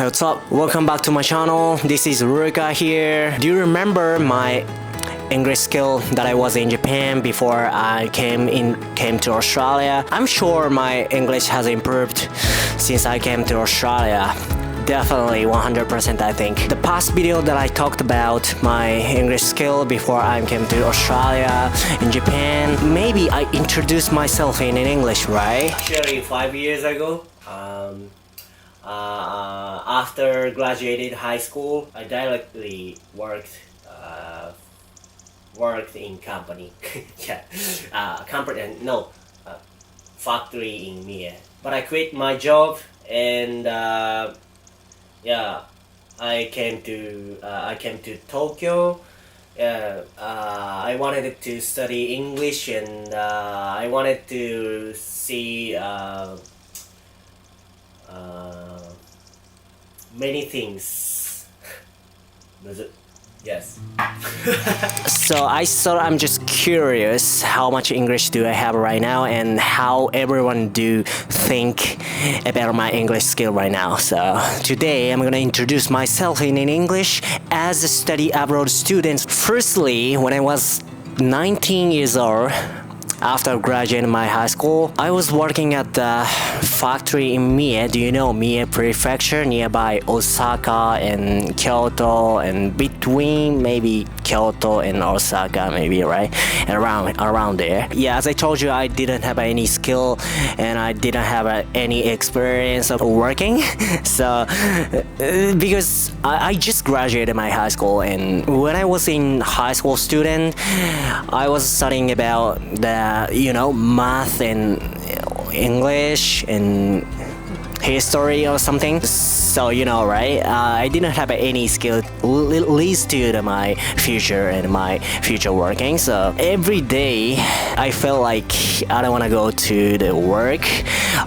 Hey, what's up? Welcome back to my channel. This is Ruka here. Do you remember my English skill that I was in Japan before I came to Australia? I'm sure my English has improved since I came to Australia. Definitely 100% I think. The past video that I talked about my English skill before I came to Australia in Japan, maybe I introduced myself in English, right? Actually 5 years ago, after graduated high school, I directly worked in company. Factory in Mie. But I quit my job and I came to Tokyo. I wanted to study English and I wanted to see many things. Yes. So I'm just curious how much English do I have right now and how everyone do think about my English skill right now. So today I'm gonna introduce myself in English as a study abroad student. Firstly, when I was 19 years old, after graduating my high school, I was working at the factory in Mie. Do you know Mie Prefecture, nearby Osaka and Kyoto, and between maybe Kyoto and Osaka, maybe, right? And around there. Yeah, as I told you, I didn't have any skill and I didn't have any experience of working. So because I just graduated my high school, and when I was in high school student, I was studying about the math and English and history or something. So right? I didn't have any skill leads to my future and my future working. So every day I felt like I don't want to go to the work.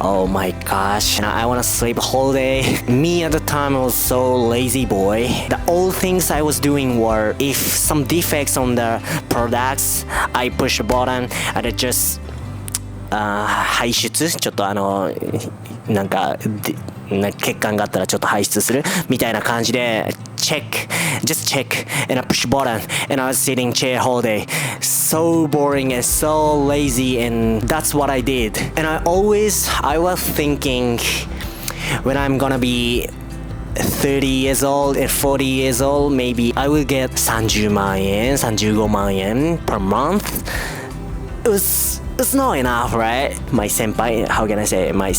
Oh my gosh, I want to sleep whole day. Me at the time was so lazy boy. The old things I was doing were, if some defects on the products, I push a button and it just 排出ちょっとなんか欠陥があったらちょっと排出するみたいな感じで just check and I push button and I was sitting chair whole day. So boring and so lazy, and that's what I did. And I was thinking, when I'm gonna be 30 years old and 40 years old, maybe I will get 30万円35万円 per month. It's not enough, right? My senpai, how can I say it? My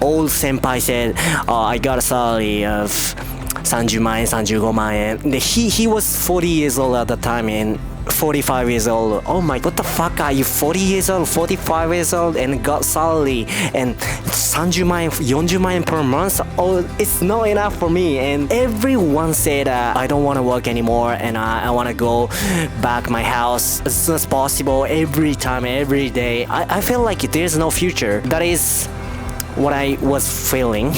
old senpai said, I got a salary of 30万円35万円 He was 40 years old at the time and 45 years old. Oh my, what the fuck are you? 40 years old, 45 years old and got salary and 30万円40万円 per month? Oh, it's not enough for me. And everyone said I don't want to work anymore and I want to go back my house as soon as possible, every time, every day. I feel like there's no future. That is what I was feeling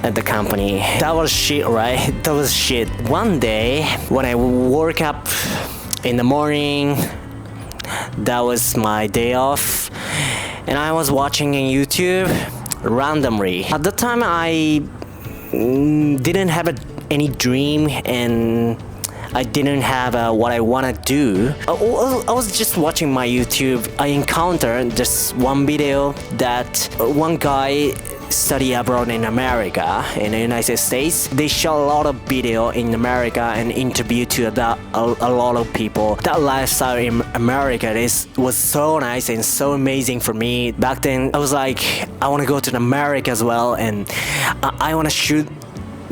at the company. That was shit, right? That was shit. One day when I woke up in the morning, that was my day off, and I was watching on YouTube randomly. At the time I didn't have any dream and I didn't have what I want to do. I was just watching my YouTube. I encountered just one video that one guy study abroad in America, in the United States. They show a lot of video in America and interview to a lot of people. That lifestyle in America was so nice and so amazing for me. Back then I was like, I want to go to America as well, and I want to shoot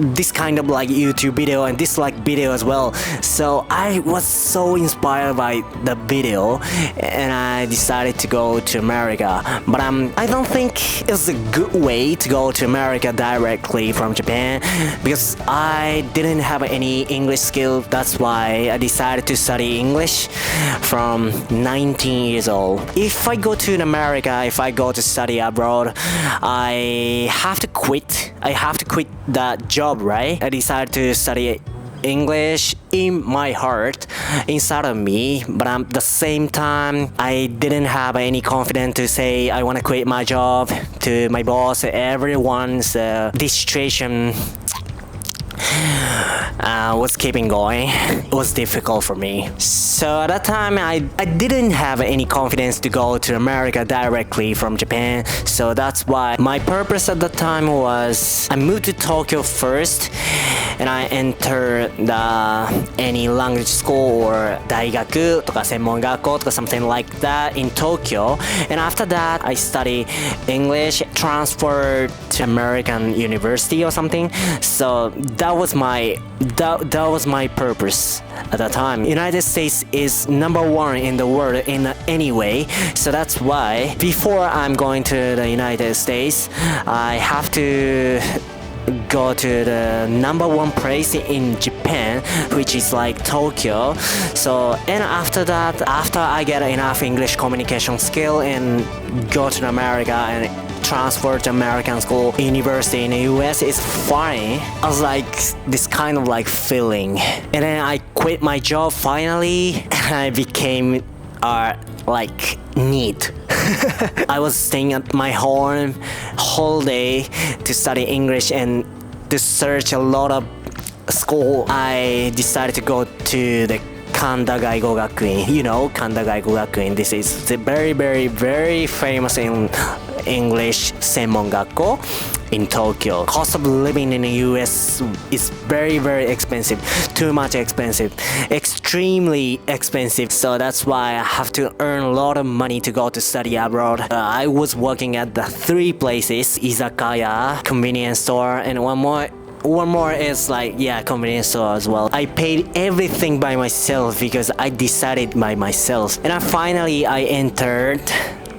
this kind of like YouTube video and this like video as well. So I was so inspired by the video and I decided to go to America. But I don't think it's a good way to go to America directly from Japan because I didn't have any English skill. That's why I decided to study English from 19 years old. If I go to America, if I go to study abroad, I have to quit that job, right? I decided to study English in my heart, inside of me, but at the same time, I didn't have any confidence to say I want to quit my job to my boss, everyone. So this situation was keeping going. It was difficult for me. So at that time, I didn't have any confidence to go to America directly from Japan. So that's why my purpose at the time was I moved to Tokyo first, and I entered any language school or 大学とか専門学校とか something like that in Tokyo. And after that, I studied English, transferred to American university or something. So that was my purpose at that time. United States is #1 in the world in any way. So that's why before I'm going to the United States, I have to go to the #1 place in Japan, which is like Tokyo. So, and after that, after I get enough English communication skill and go to America and transfer to American school, university in the US, is fine. I was like this kind of like feeling. And then I quit my job finally, and I became like neat. I was staying at my home whole day to study English and to search a lot of school. I decided to go to the Kanda Gaigo Gakuin. You know Kanda Gaigo Gakuin. This is the very, very, very famous in English Senmon Gakko in Tokyo. Cost of living in the US is very, very expensive. Too much expensive. Extremely expensive. So that's why I have to earn a lot of money to go to study abroad. I was working at the 3 places: izakaya, convenience store, and one more is like, yeah, convenience store as well. I paid everything by myself because I decided by myself. And finally I entered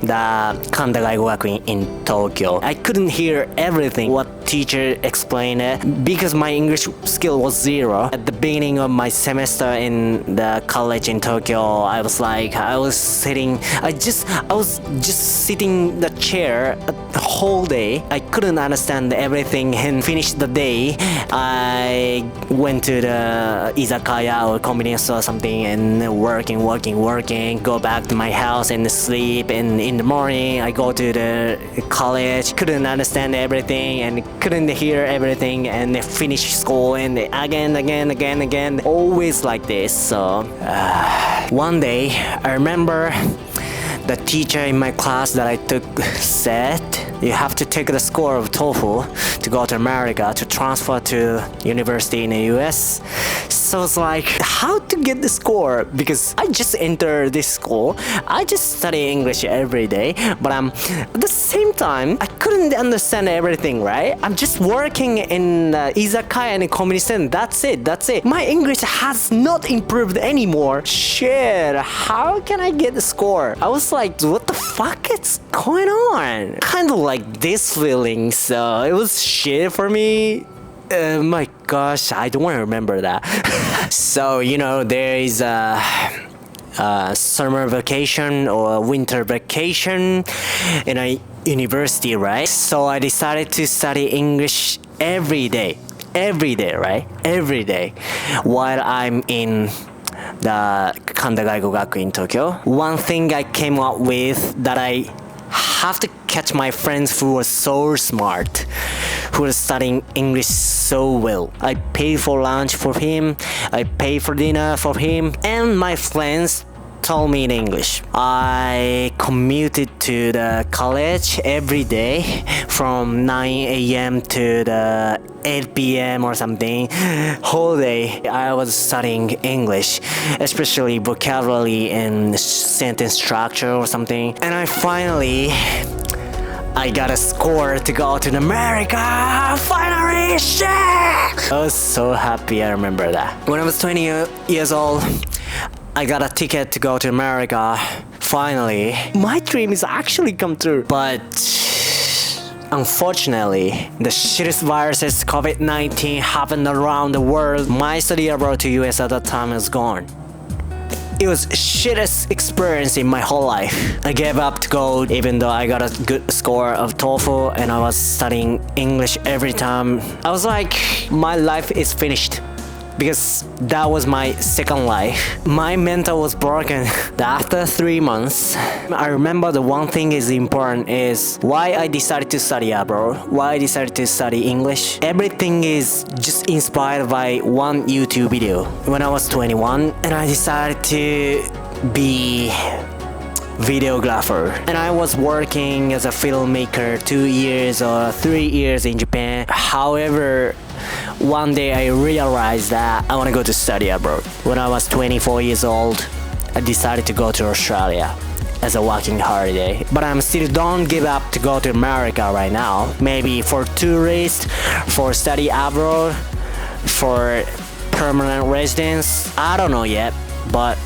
the Kanda Gaigo Gakuin in Tokyo. I couldn't hear everything what teacher explained because my English skill was 0. At the beginning of my semester in the college in Tokyo, I was just sitting the chair the whole day. I couldn't understand everything, and finished the day, I went to the izakaya or convenience store or something and working, go back to my house and sleep, and in the morning I go to the college, couldn't understand everything and couldn't hear everything, and finish school, and again, always like this. So one day I remember the teacher in my class that I took said, you have to take the score of TOEFL to go to America to transfer to university in the US. So it's like, how to get the score? Because I just entered this school, I just study English every day, but at the same time, I couldn't understand everything, right? I'm just working in izakaya and convenience store. That's it. My English has not improved anymore. Shit, how can I get the score? I was like, what the fuck is going on? Kind of like this feeling, so it was shit for me. My gosh, I don't want to remember that. So, there is a summer vacation or winter vacation in a university, right? So I decided to study English every day, right? Every day while I'm in the Kanda Gaigo Gakuin in Tokyo. One thing I came up with that I have to catch my friends who were so smart, who were studying English so well. I paid for lunch for him, I paid for dinner for him, and my friends told me in English. I commuted to the college every day from 9 a.m. to the 8 p.m. or something. Whole day I was studying English, especially vocabulary and sentence structure or something. And I got a score to go to America! Finally! Shit! I was so happy, I remember that. When I was 20 years old, I got a ticket to go to America. Finally, my dream is actually come true. But unfortunately, the shittest viruses COVID-19 happened around the world. My study abroad to US at that time is gone. It was shittest experience in my whole life. I gave up to go even though I got a good score of TOEFL and I was studying English every time. I was like, my life is finished. because that was my second life. My mental was broken. After 3 months, I remember the one thing is important is why I decided to study abroad, why I decided to study English. Everything is just inspired by one YouTube video. When I was 21 and I decided to be videographer, and I was working as a filmmaker 2 years or 3 years in Japan. However, one day I realized that I want to go to study abroad. When I was 24 years old, I decided to go to Australia as a working holiday. But I'm still don't give up to go to America right now. Maybe for tourists, for study abroad, for permanent residence. I don't know yet, but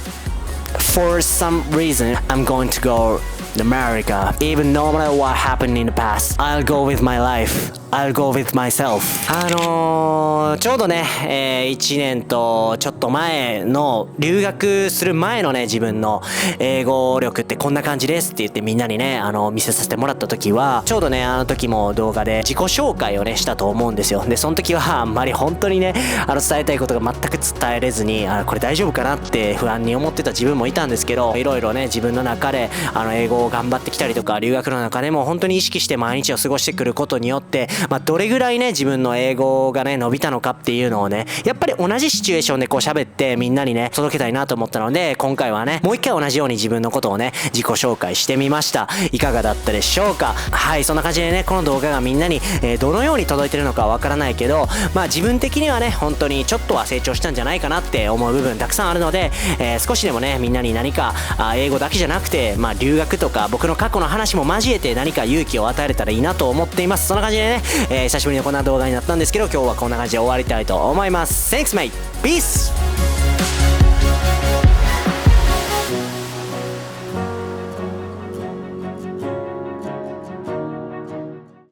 for some reason, I'm going to go to America. Even no matter what happened in the past, I'll go with my life. I'll go with myself. ちょうどね、1年とちょっと前の留学する前のね、自分の英語力ってこんな感じですって言ってみんなにね、見せさせてもらった時は、ちょうどね、あの時も動画で自己紹介をね、したと思うんですよ。で、その時はあんまり本当にね、伝えたいことが全く伝えれずに、これ大丈夫かなって不安に思ってた自分もいたんですけど、いろいろね、自分の中で英語を頑張ってきたりとか、留学の中でも本当に意識して毎日を過ごしてくることによって、どれぐらいね、自分の英語がね、伸びたのかっていうのをね、やっぱり同じシチュエーションでこう喋ってみんなにね、届けたいなと思ったので、今回はね、もう一回同じように自分のことをね、自己紹介してみました。いかがだったでしょうか。はい、そんな感じでね、この動画がみんなに、どのように届いてるのかわからないけど、自分的にはね、本当にちょっとは成長したんじゃないかなって思う部分たくさんあるので、少しでもね、みんなに何か英語だけじゃなくて、留学とか僕の過去の話も交えて何か勇気を与えれたらいいなと思っています。そんな感じでね、久しぶりにこんな動画になったんですけど、今日はこんな感じで終わりたいと思います。Thanks mate! Peace!